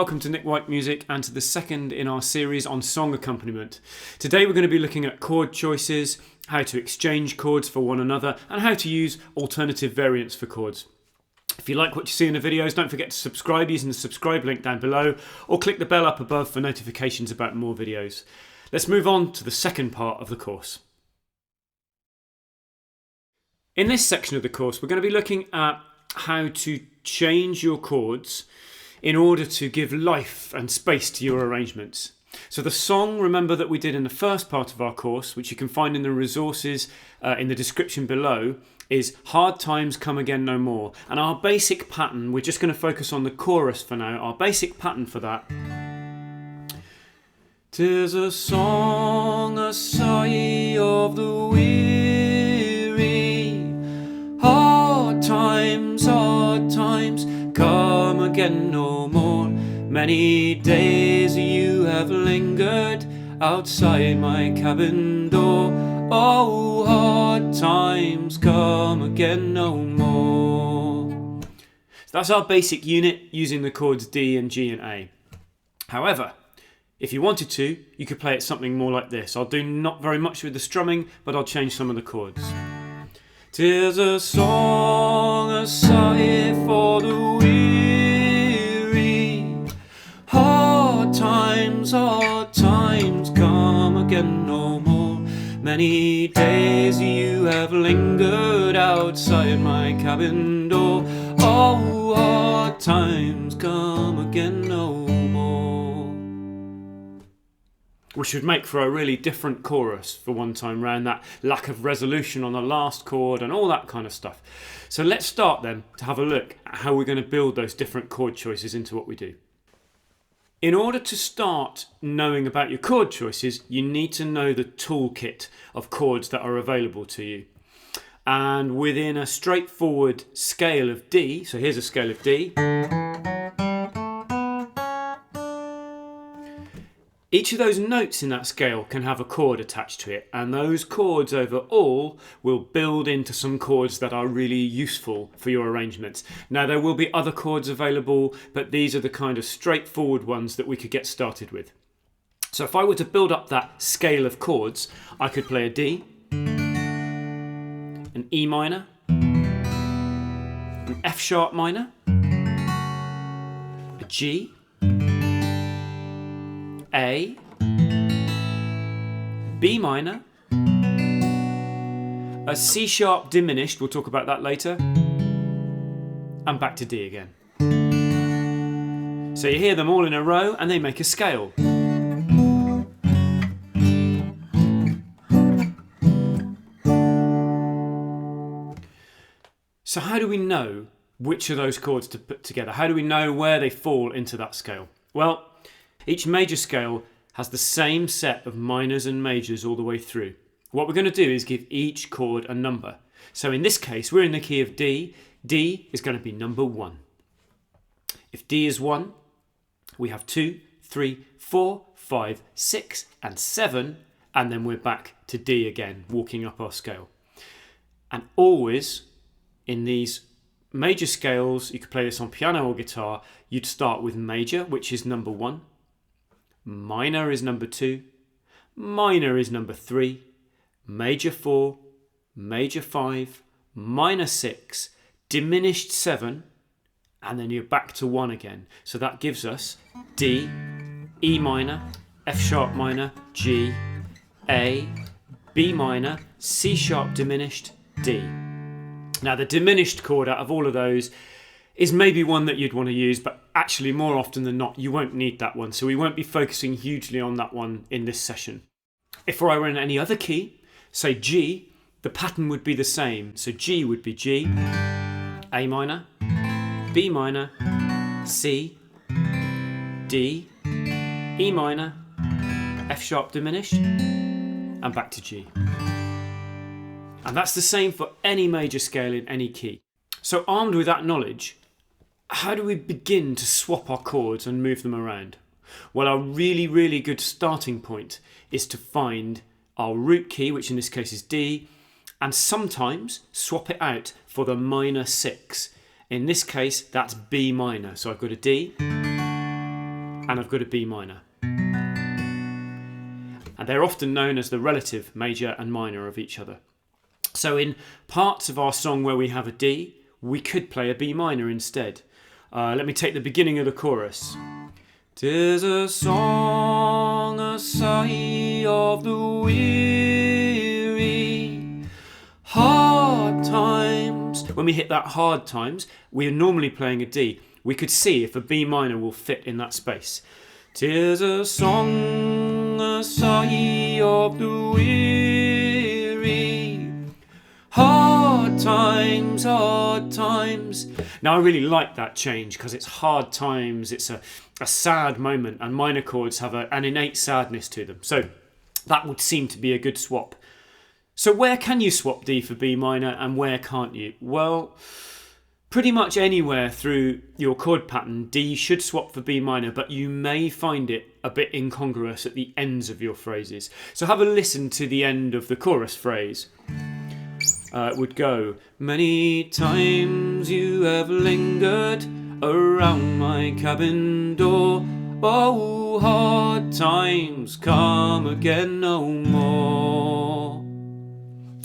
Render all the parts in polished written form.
welcome to Nick Wyke Music and to the second in our series on song accompaniment. Today we're going to be looking at chord choices, how to exchange chords for one another, and how to use alternative variants for chords. If you like what you see in the videos, don't forget to subscribe using the subscribe link down below, or click the bell up above for notifications about more videos. Let's move on to the second part of the course. In this section of the course, we're going to be looking at how to change your chords in order to give life and space to your arrangements. So the song, remember, that we did in the first part of our course, which you can find in the resources in the description below, is Hard Times Come Again No More. And our basic pattern, we're just going to focus on the chorus for now, our basic pattern for that. 'Tis a song, a sigh of the weary, hard times come again no more. Many days you have lingered outside my cabin door. Oh, hard times come again no more. So that's our basic unit using the chords D and G and A. However, if you wanted to, you could play it something more like this. I'll do not very much with the strumming, but I'll change some of the chords. 'Tis a song, a sigh for the weary, hard times come again no more. Many days you have lingered outside my cabin door. Oh, hard times come again no more. Which should make for a really different chorus for one time round, that lack of resolution on the last chord and all that kind of stuff. So let's start then to have a look at how we're going to build those different chord choices into what we do. In order to start knowing about your chord choices, you need to know the toolkit of chords that are available to you. And within a straightforward scale of D, so here's a scale of D, each of those notes in that scale can have a chord attached to it, and those chords overall will build into some chords that are really useful for your arrangements. Now, there will be other chords available, but these are the kind of straightforward ones that we could get started with. So if I were to build up that scale of chords, I could play a D, an E minor, an F sharp minor, a G, A, B minor, a C sharp diminished, we'll talk about that later, and back to D again. So you hear them all in a row and they make a scale. So how do we know which of those chords to put together? How do we know where they fall into that scale? Well, each major scale has the same set of minors and majors all the way through. What we're going to do is give each chord a number. So in this case, we're in the key of D. D is going to be number 1. If D is 1, we have 2, 3, 4, 5, 6, and 7, and then we're back to D again, walking up our scale. And always in these major scales, you could play this on piano or guitar, you'd start with major, which is number 1. Minor is number 2, minor is number 3, major 4, major 5, minor 6, diminished 7, and then you're back to 1 again. So that gives us D, E minor, F sharp minor, G, A, B minor, C sharp diminished, D. Now the diminished chord out of all of those is maybe one that you'd want to use, but actually more often than not you won't need that one, so we won't be focusing hugely on that one in this session. If I were in any other key, say G, the pattern would be the same. So G would be G, A minor, B minor, C, D, E minor, F sharp diminished, and back to G. And that's the same for any major scale in any key. So armed with that knowledge, how do we begin to swap our chords and move them around? Well, a really, really good starting point is to find our root key, which in this case is D, and sometimes swap it out for the minor 6. In this case, that's B minor. So I've got a D, and I've got a B minor. And they're often known as the relative major and minor of each other. So in parts of our song where we have a D, we could play a B minor instead. Let me take the beginning of the chorus. 'Tis a song, a sigh of the weary, hard times. When we hit that hard times, we are normally playing a D. We could see if a B minor will fit in that space. 'Tis a song, a sigh of the weary, hard times, hard times. Now I really like that change because it's hard times, it's a sad moment, and minor chords have an innate sadness to them. So that would seem to be a good swap. So where can you swap D for B minor and where can't you? Well, pretty much anywhere through your chord pattern, D should swap for B minor, but you may find it a bit incongruous at the ends of your phrases. So have a listen to the end of the chorus phrase. It would go, many times you have lingered around my cabin door. Oh, hard times come again no more.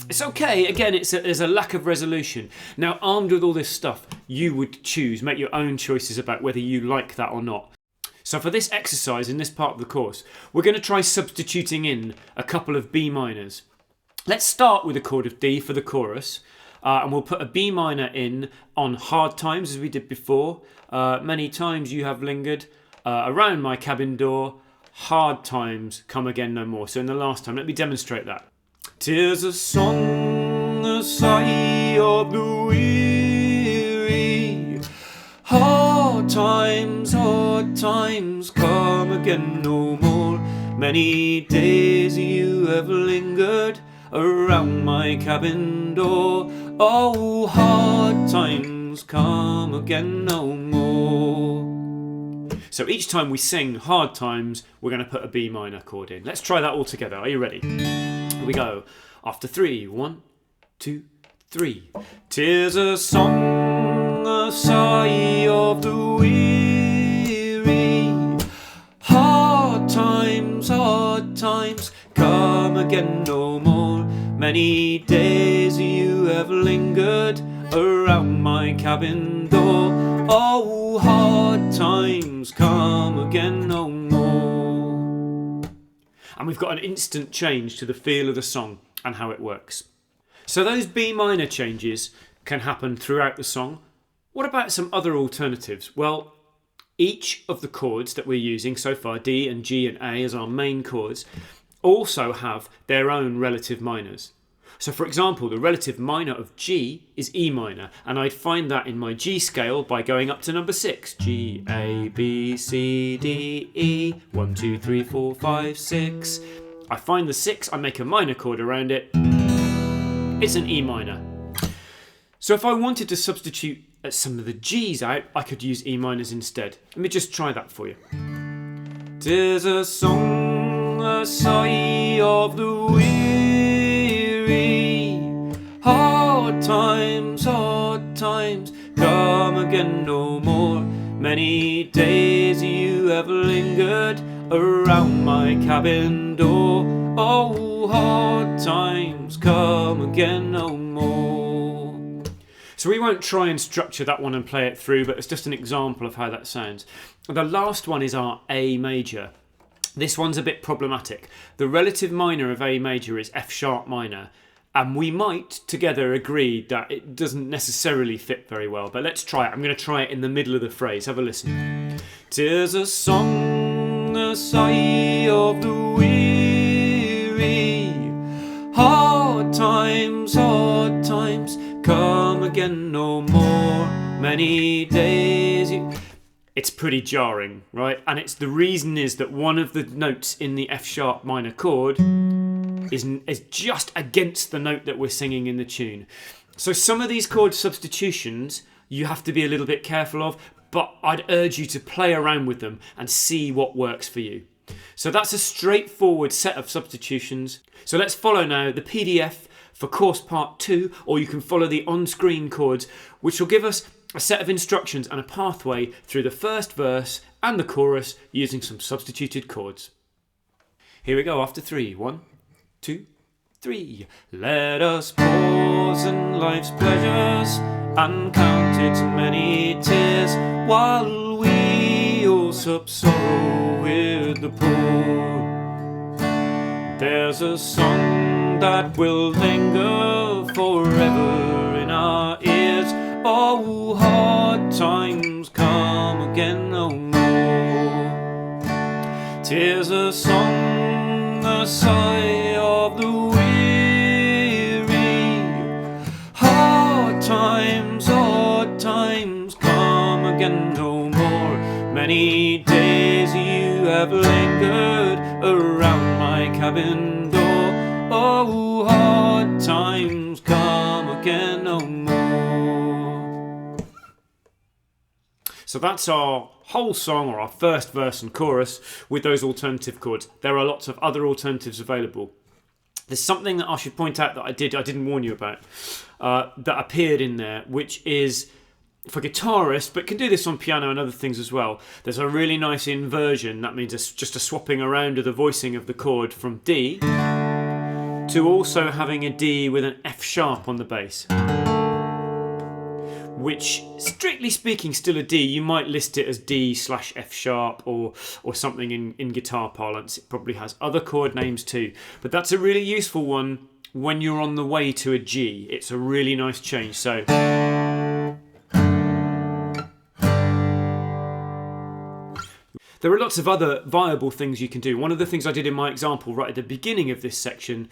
It's okay, again, there's a lack of resolution. Now, armed with all this stuff, you would make your own choices about whether you like that or not. So for this exercise in this part of the course, we're going to try substituting in a couple of B minors. Let's start with a chord of D for the chorus, and we'll put a B minor in on hard times as we did before. Many times you have lingered around my cabin door, hard times come again no more. So in the last time, let me demonstrate that. 'Tis a song, a sigh of the weary, hard times come again no more. Many days you have lingered around my cabin door. Oh, hard times come again no more. So each time we sing hard times, we're going to put a B minor chord in. Let's try that all together. Are you ready? Here we go. After 3, 1, 2, 3. 'Tis a song, a sigh of the weary, hard times come again no more. Many days you have lingered around my cabin door. Oh, hard times come again no more. And we've got an instant change to the feel of the song and how it works. So those B minor changes can happen throughout the song. What about some other alternatives? Well, each of the chords that we're using so far, D and G and A as our main chords, also have their own relative minors. So for example, the relative minor of G is E minor, and I'd find that in my G scale by going up to number 6. G, A, B, C, D, E, 1, 2, 3, 4, 5, 6. I find the 6, I make a minor chord around it. It's an E minor. So if I wanted to substitute some of the G's out, I could use E minors instead. Let me just try that for you. 'Tis a song, a sigh of the weary, hard times come again no more. Many days you have lingered around my cabin door. Oh, hard times come again no more. So we won't try and structure that one and play it through, but it's just an example of how that sounds. The last one is our A major. This one's a bit problematic. The relative minor of A major is F sharp minor, and we might together agree that it doesn't necessarily fit very well, but let's try it. I'm going to try it in the middle of the phrase. Have a listen. 'Tis a song, a sigh of the weary, hard times come again no more. Many days It's pretty jarring, right? And it's the reason is that one of the notes in the F sharp minor chord is just against the note that we're singing in the tune. So some of these chord substitutions you have to be a little bit careful of, but I'd urge you to play around with them and see what works for you. So that's a straightforward set of substitutions. So let's follow now the PDF for course part 2, or you can follow the on-screen chords, which will give us a set of instructions and a pathway through the first verse and the chorus using some substituted chords. Here we go after 3. 1, 2, 3. Let us pause in life's pleasures and count its many tears, while we all sup sorrow with the poor. There's a song that will linger forever in our ears. Oh, hard times come again no more. 'Tis a song, a sigh of the weary. Hard times come again no more. Many days you have lingered around my cabin door. Oh, hard times come again no more. So that's our whole song, or our first verse and chorus, with those alternative chords. There are lots of other alternatives available. There's something that I should point out that I didn't warn you about, that appeared in there, which is for guitarists, but can do this on piano and other things as well. There's a really nice inversion. That means it's just a swapping around of the voicing of the chord from D to also having a D with an F sharp on the bass, which, strictly speaking, still a D. You might list it as D/F sharp or something in guitar parlance. It probably has other chord names too, but that's a really useful one when you're on the way to a G. It's a really nice change. So there are lots of other viable things you can do. One of the things I did in my example right at the beginning of this section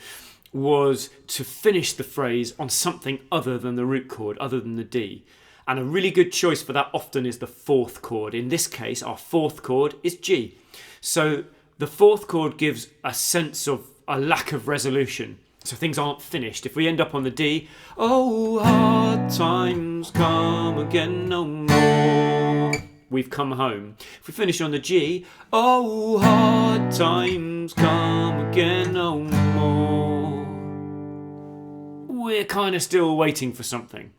was to finish the phrase on something other than the root chord, other than the D. And a really good choice for that often is the fourth chord. In this case, our fourth chord is G. So the fourth chord gives a sense of a lack of resolution. So things aren't finished. If we end up on the D, oh, hard times come again no more. We've come home. If we finish on the G, oh, hard times come again no more. We're kind of still waiting for something.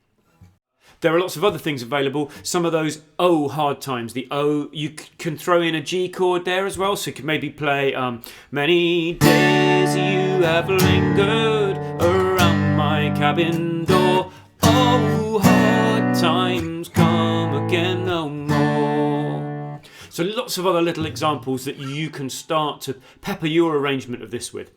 There are lots of other things available. Some of those oh hard times, the O, you can throw in a G chord there as well. So you could maybe play many days you have lingered around my cabin door. Oh, hard times come again no more. So lots of other little examples that you can start to pepper your arrangement of this with.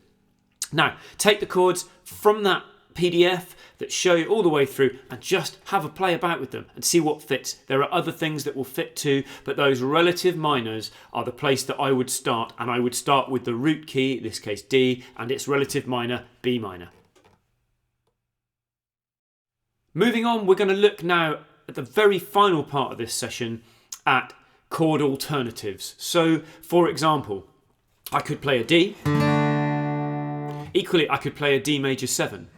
Now, take the chords from that PDF that show you all the way through and just have a play about with them and see what fits. There are other things that will fit too, but those relative minors are the place that I would start, and I would start with the root key, in this case D, and its relative minor, B minor. Moving on, we're going to look now at the very final part of this session at chord alternatives. So, for example, I could play a D. Equally, I could play a D major 7.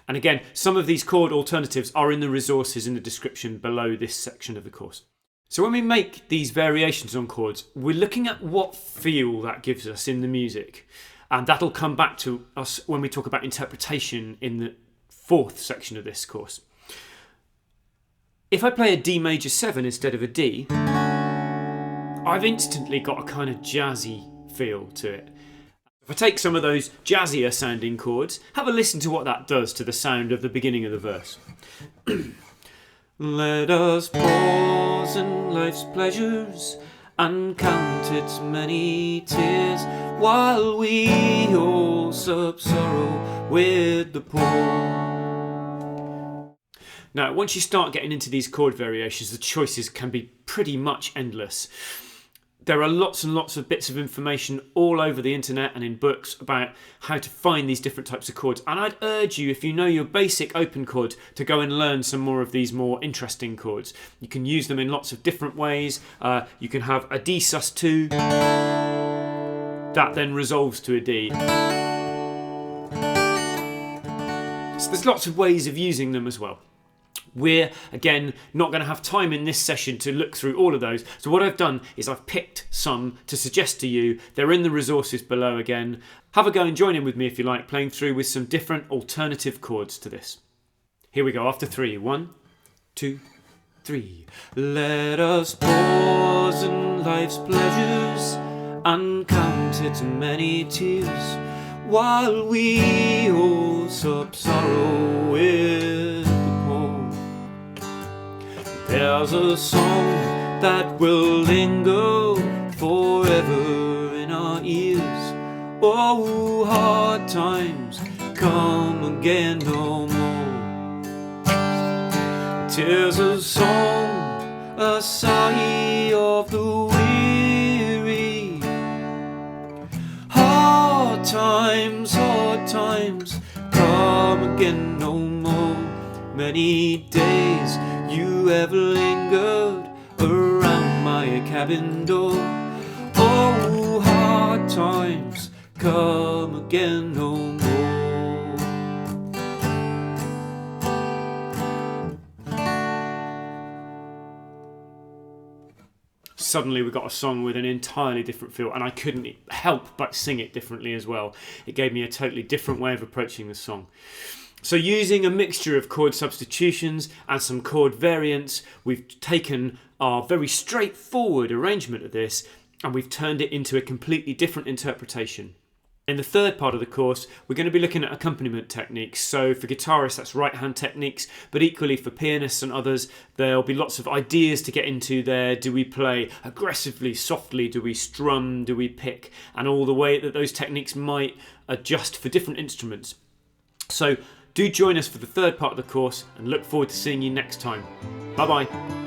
And again, some of these chord alternatives are in the resources in the description below this section of the course. So when we make these variations on chords, we're looking at what feel that gives us in the music. And that'll come back to us when we talk about interpretation in the fourth section of this course. If I play a D major 7 instead of a D, I've instantly got a kind of jazzy feel to it. If I take some of those jazzier sounding chords, have a listen to what that does to the sound of the beginning of the verse. Let us pause in life's pleasures and count its many tears, while we all sup sorrow with the poor. Now, once you start getting into these chord variations, the choices can be pretty much endless. There are lots and lots of bits of information all over the internet and in books about how to find these different types of chords. And I'd urge you, if you know your basic open chord, to go and learn some more of these more interesting chords. You can use them in lots of different ways. You can have a D sus2 that then resolves to a D. So there's lots of ways of using them as well. We're, again, not going to have time in this session to look through all of those. So what I've done is I've picked some to suggest to you. They're in the resources below again. Have a go and join in with me if you like, playing through with some different alternative chords to this. Here we go, after 3. 1, 2, 3. Let us pause in life's pleasures and count its many tears, while we all sup sorrow with the poor. There's a song that will linger forever in our ears. Oh, hard times come again no more. 'Tis a song, a sigh of the weary. Hard times come again no more. Many days you have lingered around my cabin door. Oh, hard times come again no more. Suddenly we got a song with an entirely different feel, and I couldn't help but sing it differently as well. It gave me a totally different way of approaching the song. So using a mixture of chord substitutions and some chord variants, we've taken our very straightforward arrangement of this and we've turned it into a completely different interpretation. In the third part of the course, we're going to be looking at accompaniment techniques. So for guitarists, that's right-hand techniques, but equally for pianists and others, there'll be lots of ideas to get into there. Do we play aggressively, softly? Do we strum? Do we pick? And all the way that those techniques might adjust for different instruments. So do join us for the third part of the course and look forward to seeing you next time. Bye-bye.